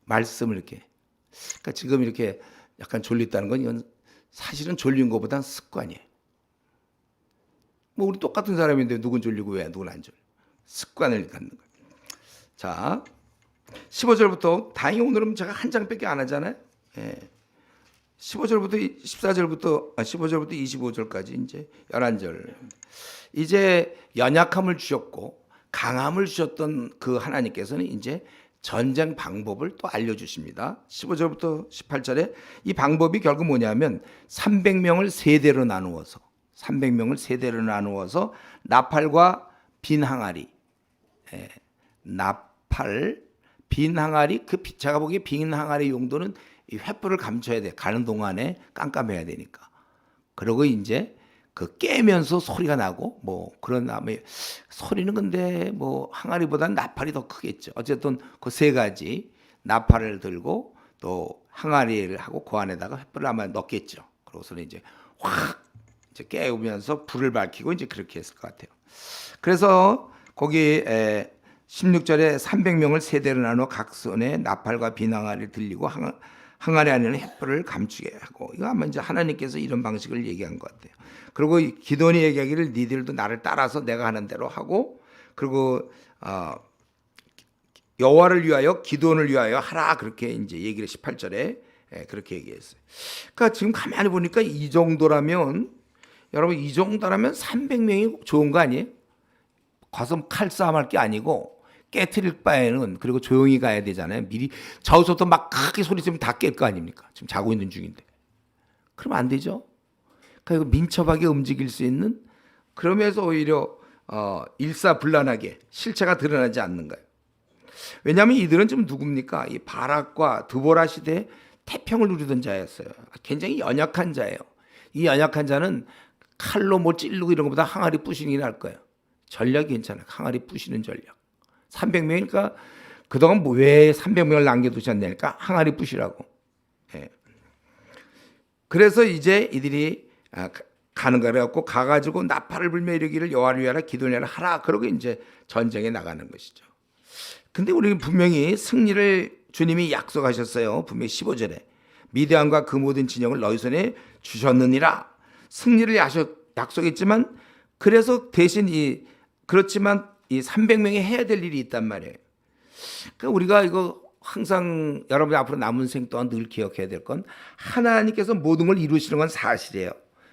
말씀을 이렇게. 그러니까 지금 이렇게 약간 졸렸다는 건 이건 사실은 졸린 것보단 습관이에요. 뭐 우리 똑같은 사람인데 누군 졸리고 왜 누군 안 졸려. 습관을 갖는 거예요. 자 15절부터 다행히 오늘은 제가 한 장밖에 안 하잖아요. 예. 15절부터 15절부터 25절까지 이제 11절. 이제 연약함을 주셨고 강함을 주셨던 그 하나님께서는 이제 전쟁 방법을 또 알려주십니다. 15절부터 18절에 이 방법이 결국 뭐냐면 300명을 세 대로 나누어서 나팔과 빈 항아리, 나팔, 빈 항아리, 제가 보기에 빈 항아리 용도는 이 횃불을 감춰야 돼. 가는 동안에 깜깜해야 되니까. 그리고 이제 깨면서 소리가 나고 뭐 그런 다음에 소리는 근데 뭐 항아리보다는 나팔이 더 크겠죠. 어쨌든 그 세 가지 나팔을 들고 또 항아리를 하고 그 안에다가 횃불을 아마 넣겠죠. 그러고서는 이제 확 이제 깨우면서 불을 밝히고 이제 그렇게 했을 것 같아요. 그래서 거기 16절에 300명을 세 대로 나눠 각 손에 나팔과 빈 항아리를 들리고 항아리 안에는 횃불을 감추게 하고 이거 아마 이제 하나님께서 이런 방식을 얘기한 것 같아요. 그리고 기도니 얘기하기를 니들도 나를 따라서 내가 하는 대로 하고 그리고 여호와를 위하여 기도원을 위하여 하라 그렇게 이제 얘기를 18절에 그렇게 얘기했어요. 그러니까 지금 가만히 보니까 이 정도라면 여러분 이 정도라면 300명이 좋은 거 아니에요? 가서 칼싸움할 게 아니고 깨트릴 바에는 그리고 조용히 가야 되잖아요. 미리 저기서부터 막 크게 소리 지르면 다 깰 거 아닙니까? 지금 자고 있는 중인데. 그러면 안 되죠. 그러니까 민첩하게 움직일 수 있는 그러면서 오히려 일사불란하게 실체가 드러나지 않는 거예요. 왜냐하면 이들은 좀 누굽니까? 이 바락과 드보라 시대에 태평을 누리던 자였어요. 굉장히 연약한 자예요. 이 연약한 자는 칼로 뭐 찌르고 이런 것보다 항아리 부시는 게 나을 거예요. 전략이 괜찮아요. 항아리 부시는 전략. 300명이니까 그동안 왜 300명을 남겨두셨냐니까 항아리 부시라고. 예. 그래서 이제 이들이 가는 거래갖고 가가지고 나팔을 불며 이르기를 여호와를 위하라 기도를 하라. 그러고 이제 전쟁에 나가는 것이죠. 근데 우리 분명히 승리를 주님이 약속하셨어요. 분명히 15절에 미디안과 그 모든 진영을 너희 손에 주셨느니라. 승리를 약속했지만 그래서 대신 그렇지만 이 300명이 해야 될 일이 있단 말이에요. 그러니까 우리가 이거 항상 여러분이 앞으로 남은 생 동안 늘 기억해야 될 건 하나님께서 모든 걸 이루시는 건 사실이에요.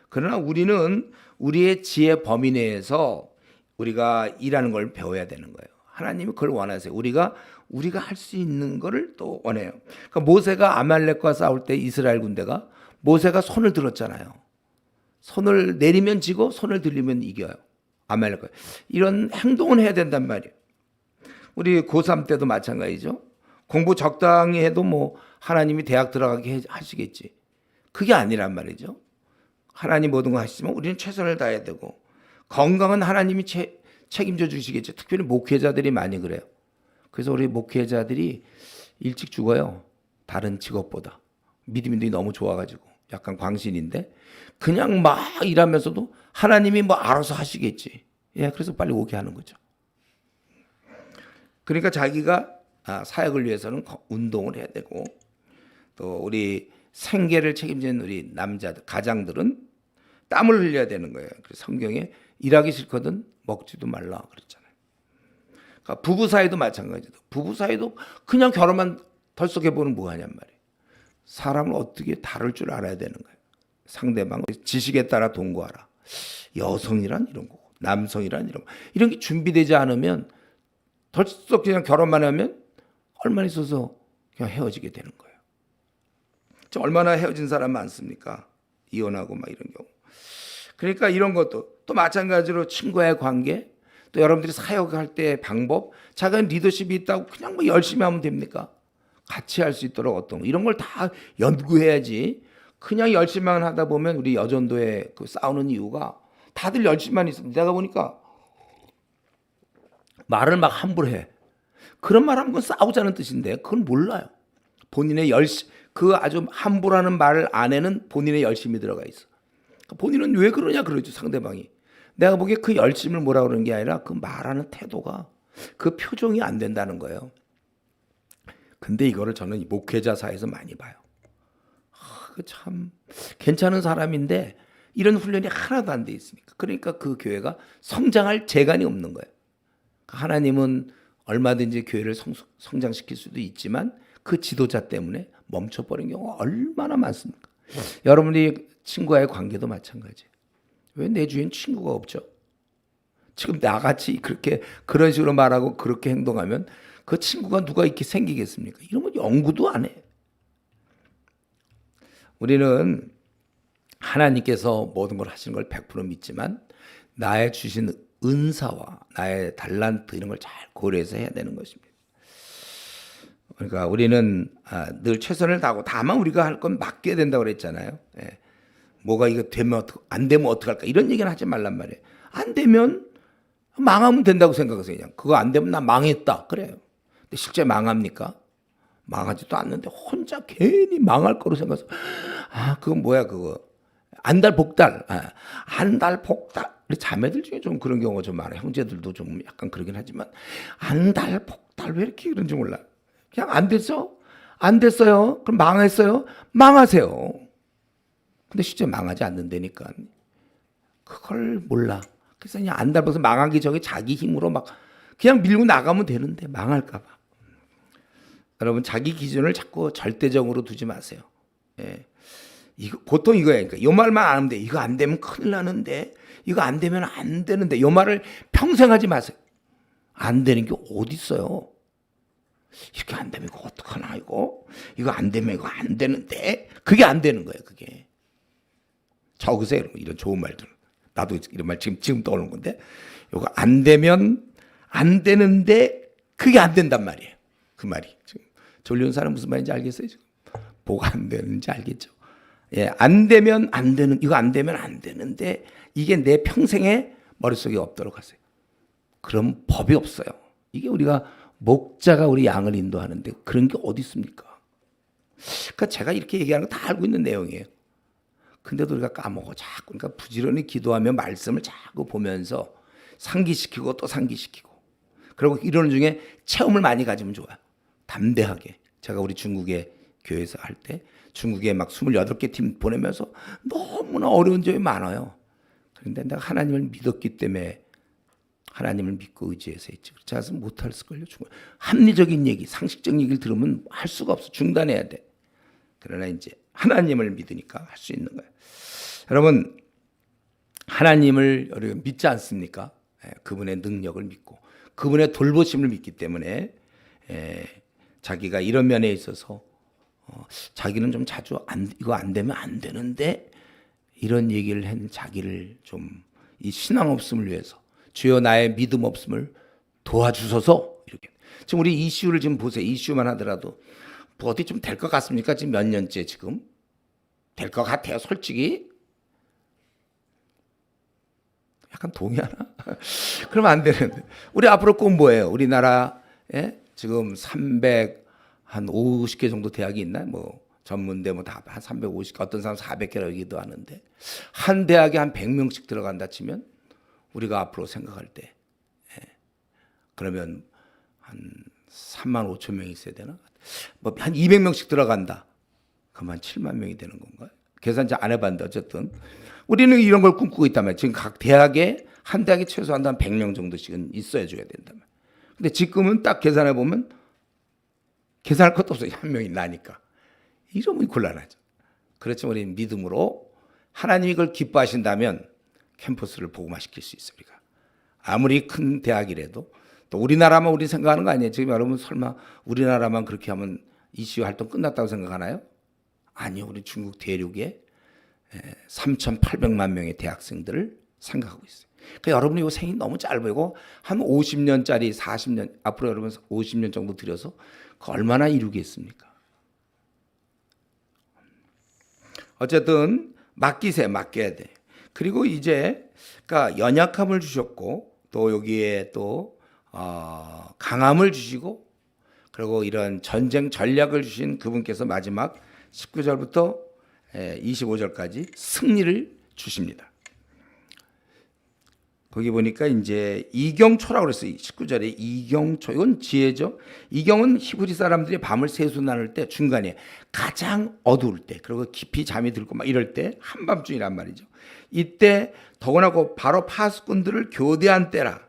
그러나 우리는 우리의 지혜 범위 내에서 우리가 일하는 걸 배워야 되는 거예요. 하나님이 그걸 원하세요. 우리가 할 수 있는 거를 또 원해요. 그러니까 모세가 아말렉과 싸울 때 이스라엘 군대가 모세가 손을 들었잖아요. 손을 내리면 지고 손을 들리면 이겨요. 아말렉과 이런 행동을 해야 된단 말이에요. 우리 고3 때도 마찬가지죠. 공부 적당히 해도 뭐 하나님이 대학 들어가게 하시겠지. 그게 아니란 말이죠. 하나님 모든 거 하시지만 우리는 최선을 다해야 되고 건강은 하나님이 책임져 주시겠죠. 특별히 목회자들이 많이 그래요. 그래서 우리 목회자들이 일찍 죽어요. 다른 직업보다. 믿음이 너무 좋아가지고 약간 광신인데 그냥 막 일하면서도 하나님이 뭐 알아서 하시겠지. 예, 그래서 빨리 오게 하는 거죠. 그러니까 자기가 사역을 위해서는 운동을 해야 되고 또 우리 생계를 책임지는 우리 남자들, 가장들은 땀을 흘려야 되는 거예요. 그래서 성경에 일하기 싫거든 먹지도 말라 그랬잖아요. 그러니까 부부 사이도 마찬가지다. 부부 사이도 그냥 결혼만 덜썩해보는 뭐하냔 말이에요. 사람을 어떻게 다룰 줄 알아야 되는 거예요. 상대방 지식에 따라 동거하라. 여성이란 이런 거고 남성이란 이런 게 준비되지 않으면 덜썩 그냥 결혼만 하면 얼마나 있어서 그냥 헤어지게 되는 거예요. 얼마나 헤어진 사람 많습니까? 이혼하고 막 이런 경우. 그러니까 이런 것도 또 마찬가지로 친구와의 관계, 또 여러분들이 사역할 때 방법, 작은 리더십이 있다고 그냥 뭐 열심히 하면 됩니까? 같이 할 수 있도록 어떤 거, 이런 걸 다 연구해야지. 그냥 열심히만 하다 보면 우리 여전도에 그 싸우는 이유가 다들 열심히만 있습니다. 내가 보니까 말을 막 함부로 해. 그런 말 하면 그건 싸우자는 뜻인데 그건 몰라요. 본인의 그 아주 함부로 하는 말 안에는 본인의 열심이 들어가 있어. 본인은 왜 그러냐 그러죠, 상대방이. 내가 보기에 그 열심을 뭐라 그러는 게 아니라 그 말하는 태도가, 그 표정이 안 된다는 거예요. 근데 이거를 저는 목회자 사이에서 많이 봐요. 참 괜찮은 사람인데 이런 훈련이 하나도 안 돼 있으니까. 그러니까 그 교회가 성장할 재간이 없는 거예요. 하나님은 얼마든지 교회를 성장시킬 수도 있지만 그 지도자 때문에 멈춰버린 경우가 얼마나 많습니까? 여러분이 친구와의 관계도 마찬가지예요. 왜 내 주위엔 친구가 없죠? 지금 나같이 그런 식으로 말하고 그렇게 행동하면 그 친구가 누가 이렇게 생기겠습니까? 이러면 연구도 안 해. 우리는 하나님께서 모든 걸 하시는 걸 100% 믿지만 나의 주신 은사와 나의 달란트 이런 걸 잘 고려해서 해야 되는 것입니다. 그러니까 우리는 늘 최선을 다하고 다만 우리가 할 건 맡겨야 된다고 그랬잖아요. 예. 뭐가 이거 되면 안 되면 어떡할까 이런 얘기는 하지 말란 말이에요. 안 되면 망하면 된다고 생각하세요. 그냥 그거 안 되면 나 망했다 그래요. 근데 실제 망합니까? 망하지도 않는데 혼자 괜히 망할 거로 생각해서 그건 뭐야 그거 안달복달 안달복달 우리 자매들 중에 좀 그런 경우가 좀 많아요. 형제들도 좀 약간 그러긴 하지만 안달복달 왜 이렇게 그런지 몰라. 그냥 안 됐어? 안 됐어요? 그럼 망했어요? 망하세요. 근데 실제 망하지 않는다니까. 그걸 몰라. 그래서 그냥 안달복달 망하기 전에 자기 힘으로 막 그냥 밀고 나가면 되는데 망할까 봐. 여러분 자기 기준을 자꾸 절대적으로 두지 마세요. 예. 보통 이거예요. 그러니까 이 말만 안 하면 돼. 이거 안 되면 큰일 나는데, 이거 안 되면 안 되는데, 이 말을 평생 하지 마세요. 안 되는 게 어디 있어요? 이렇게 안 되면 이거 어떡하나 이거 안 되면 이거 안 되는데, 그게 안 되는 거예요. 그게 적으세요. 이런 좋은 말들. 나도 이런 말 지금 떠오르는 건데, 이거 안 되면 안 되는데 그게 안 된단 말이에요. 그 말이 지금 졸리는 사람 무슨 말인지 알겠어요? 지금 뭐가 안 되는지 알겠죠? 예, 안 되면 안 되는, 이거 안 되면 안 되는데 이게 내 평생에 머릿속에 없도록 하세요. 그럼 법이 없어요. 이게 우리가 목자가 우리 양을 인도하는데 그런 게 어디 있습니까? 그러니까 제가 이렇게 얘기하는 거 다 알고 있는 내용이에요. 근데도 우리가 까먹어 자꾸. 그러니까 부지런히 기도하며 말씀을 자꾸 보면서 상기시키고 또 상기시키고. 그리고 이런 중에 체험을 많이 가지면 좋아요. 담대하게. 제가 우리 중국의 교회에서 할 때 중국에 막 28개 팀 보내면서 너무나 어려운 점이 많아요. 그런데 내가 하나님을 믿었기 때문에 하나님을 믿고 의지해서 했지. 그렇지 않아서 못했을걸요. 합리적인 얘기, 상식적인 얘기를 들으면 할 수가 없어. 중단해야 돼. 그러나 이제 하나님을 믿으니까 할 수 있는 거예요. 여러분 하나님을 우리가 믿지 않습니까? 그분의 능력을 믿고 그분의 돌보심을 믿기 때문에 자기가 이런 면에 있어서 자기는 좀 자주 이거 안 되면 안 되는데 이런 얘기를 한 자기를 좀 이 신앙 없음을 위해서 주여 나의 믿음 없음을 도와주소서 이렇게. 지금 우리 이슈를 지금 보세요. 이슈만 하더라도 뭐 어디 좀 될 것 같습니까? 지금 몇 년째 지금 될 것 같아요. 솔직히 약간 동의하나? 그러면 안 되는데 우리 앞으로 꼭 뭐예요? 우리나라에 지금 350개 정도 대학이 있나? 뭐 전문대 뭐 다 한 350개, 어떤 사람 400개라고 얘기도 하는데 한 대학에 한 100명씩 들어간다 치면 우리가 앞으로 생각할 때 그러면 한 3만 5천 명이 있어야 되나? 뭐 한 200명씩 들어간다. 그러면 7만 명이 되는 건가요? 계산 잘 안 해봤는데 어쨌든 우리는 이런 걸 꿈꾸고 있단 말이에요. 지금 각 대학에 한 대학에 최소한 한 100명 정도씩은 있어야 줘야 된다. 근데 지금은 딱 계산해 보면 계산할 것도 없어요. 한 명이 나니까. 이러면 곤란하죠. 그렇지만 우리 믿음으로 하나님이 이걸 기뻐하신다면 캠퍼스를 복음화시킬 수 있어요. 우리가 아무리 큰 대학이라도 또 우리나라만 우리 생각하는 거 아니에요. 지금 여러분 설마 우리나라만 그렇게 하면 이슈 활동 끝났다고 생각하나요? 아니요. 우리 중국 대륙에 3,800만 명의 대학생들을 생각하고 있어요. 그러니까 여러분이 이 생이 너무 짧고 한 50년짜리 40년 앞으로 여러분 50년 정도 들여서 그 얼마나 이루겠습니까? 어쨌든 맡겨야 돼. 그리고 이제 그러니까 연약함을 주셨고 또 여기에 또 강함을 주시고 그리고 이런 전쟁 전략을 주신 그분께서 마지막 19절부터 25절까지 승리를 주십니다. 거기 보니까 이제 이경초라고 그랬어요. 19절에 이경초. 이건 지혜죠. 이경은 히브리 사람들이 밤을 세수 나눌 때 중간에 가장 어두울 때 그리고 깊이 잠이 들고 막 이럴 때 한밤중이란 말이죠. 이때 더구나 바로 파수꾼들을 교대한 때라.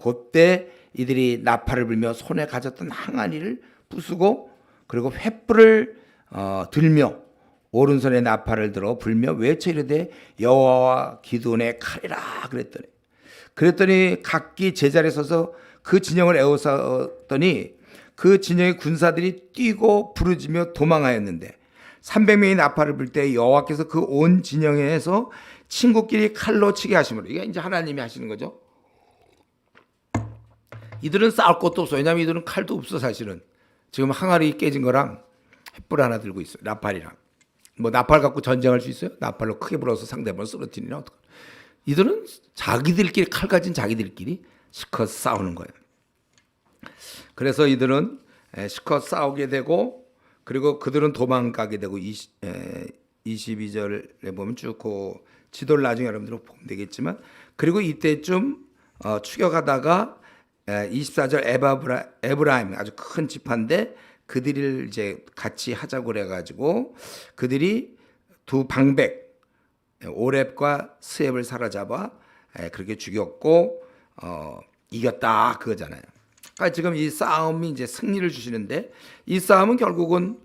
그때 이들이 나팔을 불며 손에 가졌던 항아리를 부수고 그리고 횃불을 들며 오른손에 나팔을 들어 불며 외쳐 이르되 여호와와 기드온의 칼이라 그랬더니 각기 제자리에 서서 그 진영을 에워쌌더니 그 진영의 군사들이 뛰고 부르짖며 도망하였는데 300명이 나팔을 불 때 여호와께서 그 온 진영에서 친구끼리 칼로 치게 하심으로 이게 이제 하나님이 하시는 거죠. 이들은 싸울 것도 없어. 왜냐하면 이들은 칼도 없어 사실은. 지금 항아리 깨진 거랑 횃불 하나 들고 있어요. 나팔이랑. 뭐 나팔 갖고 전쟁할 수 있어요? 나팔로 크게 불어서 상대방을 쓰러뜨리나 어떡해. 이들은 자기들끼리 칼 가진 자기들끼리 실컷 싸우는 거예요. 그래서 이들은 실컷 싸우게 되고 그리고 그들은 도망가게 되고 22절에 보면 쭉 그 지도를 나중에 여러분들 보면 되겠지만 그리고 이때쯤 추격하다가 24절 에브라임 아주 큰 지파인데 그들을 이제 같이 하자고 그래가지고 그들이 두 방백 오렙과 스앱을 사로잡아 그렇게 죽였고 이겼다 그거잖아요. 그러니까 지금 이 싸움이 이제 승리를 주시는데 이 싸움은 결국은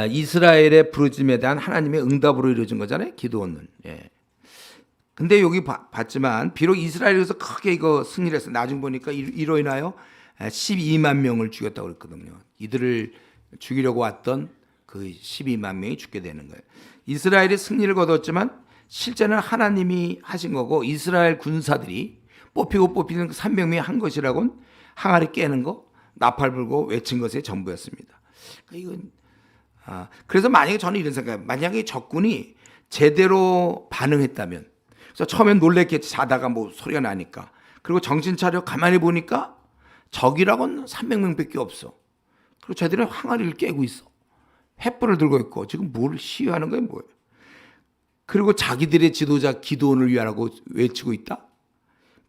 이스라엘의 부르짐에 대한 하나님의 응답으로 이루어진 거잖아요. 기드온은. 근데 여기 봤지만 비록 이스라엘에서 크게 이거 승리를 했어요. 나중 보니까 이로 인하여 12만 명을 죽였다고 그랬거든요. 이들을 죽이려고 왔던 그 12만 명이 죽게 되는 거예요. 이스라엘이 승리를 거뒀지만 실제는 하나님이 하신 거고 이스라엘 군사들이 뽑히는 300명이 한 것이라고는 항아리 깨는 거, 나팔 불고 외친 것의 전부였습니다. 이건 그래서 만약에 저는 이런 생각해요. 만약에 적군이 제대로 반응했다면 그래서 처음엔 놀랬겠지. 자다가 뭐 소리가 나니까. 그리고 정신 차려 가만히 보니까 적이라고는 300명밖에 없어. 그리고 쟤들은 항아리를 깨고 있어. 횃불을 들고 있고 지금 뭘 시위하는 거예요, 뭐예요? 그리고 자기들의 지도자 기드온을 위하라고 외치고 있다.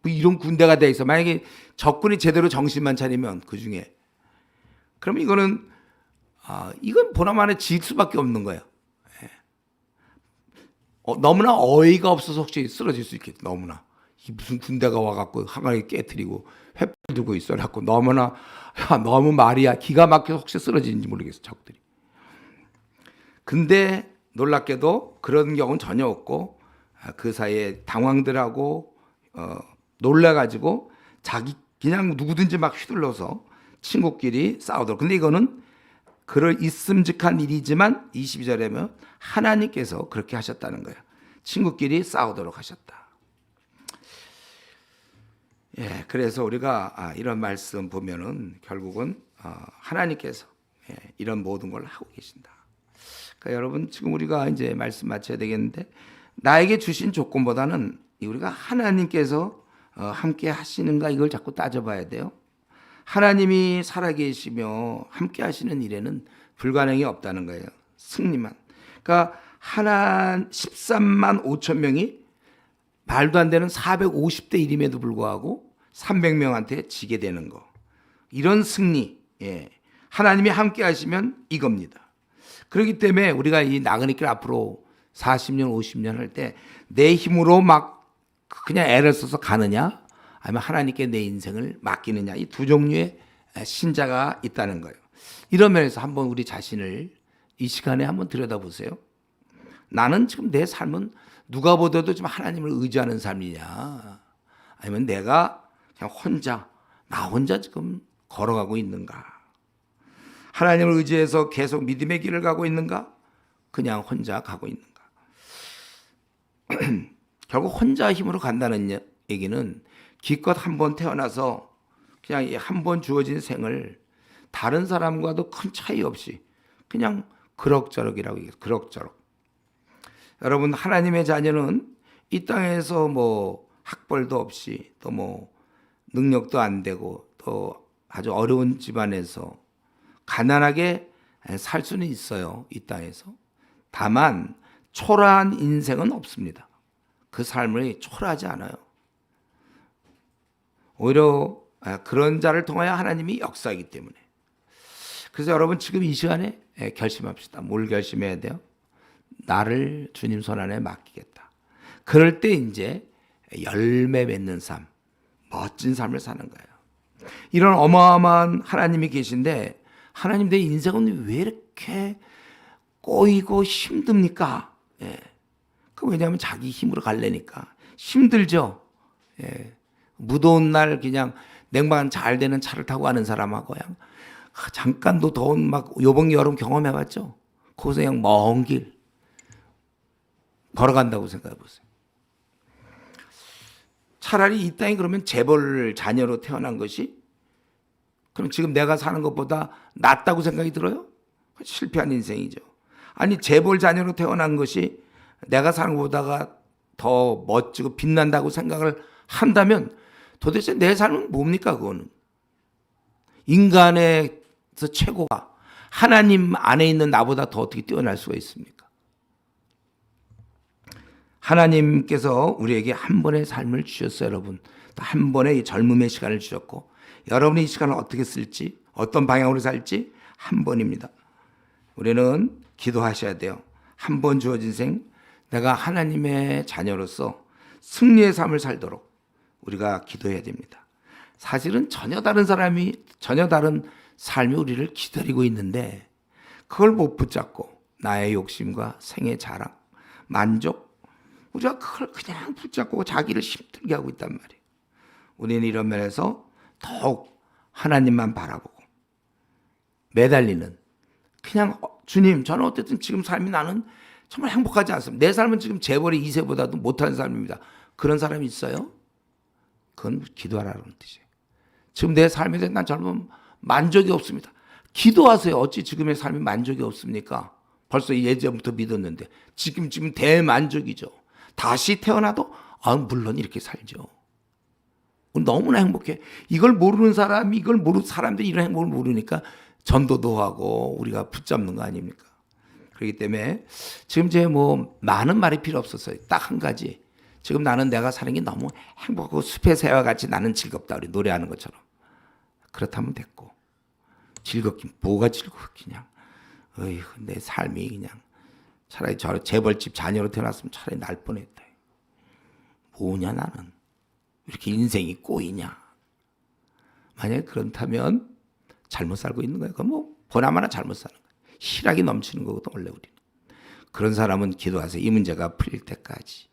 뭐 이런 군대가 돼 있어. 만약에 적군이 제대로 정신만 차리면 그 중에 그러면 이건 보나마나 질 수밖에 없는 거예요. 너무나 어이가 없어서 혹시 쓰러질 수 있겠지. 너무나 이 무슨 군대가 와갖고 항아리 깨트리고 횃불 들고 있어갖고 너무나 너무 말이야 기가 막혀서 혹시 쓰러지는지 모르겠어 적들이. 근데 놀랍게도 그런 경우는 전혀 없고 그 사이에 당황들하고 놀라가지고 자기 그냥 누구든지 막 휘둘러서 친구끼리 싸우도록. 근데 이거는 그럴 있음직한 일이지만 22절에면 하나님께서 그렇게 하셨다는 거예요. 친구끼리 싸우도록 하셨다. 그래서 우리가 이런 말씀 보면은 결국은 하나님께서 이런 모든 걸 하고 계신다. 그러니까 여러분 지금 우리가 이제 말씀 마쳐야 되겠는데 나에게 주신 조건보다는 우리가 하나님께서 함께 하시는가 이걸 자꾸 따져봐야 돼요. 하나님이 살아계시며 함께 하시는 일에는 불가능이 없다는 거예요. 승리만. 그러니까 13만 5천 명이 말도 안 되는 450대 1임에도 불구하고 300명한테 지게 되는 거. 이런 승리. 하나님이 함께 하시면 이겁니다. 그렇기 때문에 우리가 이 나그네 길 앞으로 40년, 50년 할 때 내 힘으로 막 그냥 애를 써서 가느냐, 아니면 하나님께 내 인생을 맡기느냐, 이 두 종류의 신자가 있다는 거예요. 이런 면에서 한번 우리 자신을 이 시간에 한번 들여다보세요. 나는 지금 내 삶은 누가 보더라도 좀 하나님을 의지하는 삶이냐, 아니면 내가 그냥 나 혼자 지금 걸어가고 있는가? 하나님을 의지해서 계속 믿음의 길을 가고 있는가? 그냥 혼자 가고 있는가? 결국 혼자 힘으로 간다는 얘기는 기껏 한 번 태어나서 그냥 한 번 주어진 생을 다른 사람과도 큰 차이 없이 그냥 그럭저럭이라고 얘기해요. 그럭저럭. 여러분, 하나님의 자녀는 이 땅에서 뭐 학벌도 없이 또 뭐 능력도 안 되고 또 아주 어려운 집안에서 가난하게 살 수는 있어요. 이 땅에서. 다만 초라한 인생은 없습니다. 그 삶이 초라하지 않아요. 오히려 그런 자를 통하여 하나님이 역사하기 때문에. 그래서 여러분 지금 이 시간에 결심합시다. 뭘 결심해야 돼요? 나를 주님 손 안에 맡기겠다. 그럴 때 이제 열매 맺는 삶, 멋진 삶을 사는 거예요. 이런 어마어마한 하나님이 계신데 하나님, 내 인생은 왜 이렇게 꼬이고 힘듭니까? 왜냐하면 자기 힘으로 갈래니까. 힘들죠. 무더운 날 그냥 냉방 잘 되는 차를 타고 가는 사람하고 그냥 잠깐도 더운 막 요번 여름 경험해봤죠. 거기서 그냥 먼 길 걸어간다고 생각해 보세요. 차라리 이 땅에 그러면 재벌 자녀로 태어난 것이 그럼 지금 내가 사는 것보다 낫다고 생각이 들어요? 실패한 인생이죠. 아니, 재벌 자녀로 태어난 것이 내가 사는 것보다가 더 멋지고 빛난다고 생각을 한다면 도대체 내 삶은 뭡니까? 그거는 인간에서 최고가 하나님 안에 있는 나보다 더 어떻게 뛰어날 수가 있습니까? 하나님께서 우리에게 한 번의 삶을 주셨어요. 여러분, 한 번의 젊음의 시간을 주셨고 여러분이 이 시간을 어떻게 쓸지, 어떤 방향으로 살지 한 번입니다. 우리는 기도하셔야 돼요. 한 번 주어진 생, 내가 하나님의 자녀로서 승리의 삶을 살도록 우리가 기도해야 됩니다. 사실은 전혀 다른 삶이 우리를 기다리고 있는데 그걸 못 붙잡고 나의 욕심과 생의 자랑, 만족, 우리가 그걸 그냥 붙잡고 자기를 힘들게 하고 있단 말이에요. 우리는 이런 면에서 더욱 하나님만 바라보고 매달리는, 그냥 주님, 저는 어쨌든 지금 삶이 나는 정말 행복하지 않습니다. 내 삶은 지금 재벌의 2세보다도 못한 삶입니다. 그런 사람이 있어요? 그건 기도하라는 뜻이에요. 지금 내 삶에 대해 난 젊은 만족이 없습니다. 기도하세요. 어찌 지금의 삶이 만족이 없습니까? 벌써 예전부터 믿었는데 지금 대만족이죠. 다시 태어나도 물론 이렇게 살죠. 너무나 행복해. 이걸 모르는 사람이, 사람들이 이런 행복을 모르니까 전도도 하고 우리가 붙잡는 거 아닙니까? 그렇기 때문에 지금 많은 말이 필요 없었어요. 딱 한 가지. 지금 나는 내가 사는 게 너무 행복하고 숲의 새와 같이 나는 즐겁다. 우리 노래하는 것처럼. 그렇다면 됐고. 즐겁긴 뭐가 즐겁기냐. 내 삶이 그냥 차라리 저 재벌집 자녀로 태어났으면 차라리 날 뻔했다. 뭐냐 나는. 이렇게 인생이 꼬이냐. 만약에 그렇다면 잘못 살고 있는 거예요. 그건 보나마나 잘못 사는 거예요. 희락이 넘치는 거거든 원래 우리는. 그런 사람은 기도하세요. 이 문제가 풀릴 때까지.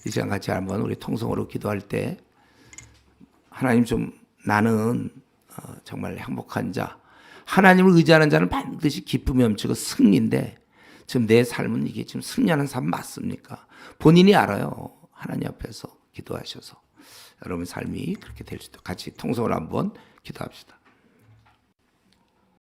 이 시간 같이 한번 우리 통성으로 기도할 때 하나님 나는 정말 행복한 자, 하나님을 의지하는 자는 반드시 기쁨이 넘치고 승리인데 지금 내 삶은 이게 지금 승리하는 삶 맞습니까? 본인이 알아요. 하나님 앞에서 기도하셔서 여러분 삶이 그렇게 될 수 있도록 같이 통성으로 한번 기도합시다.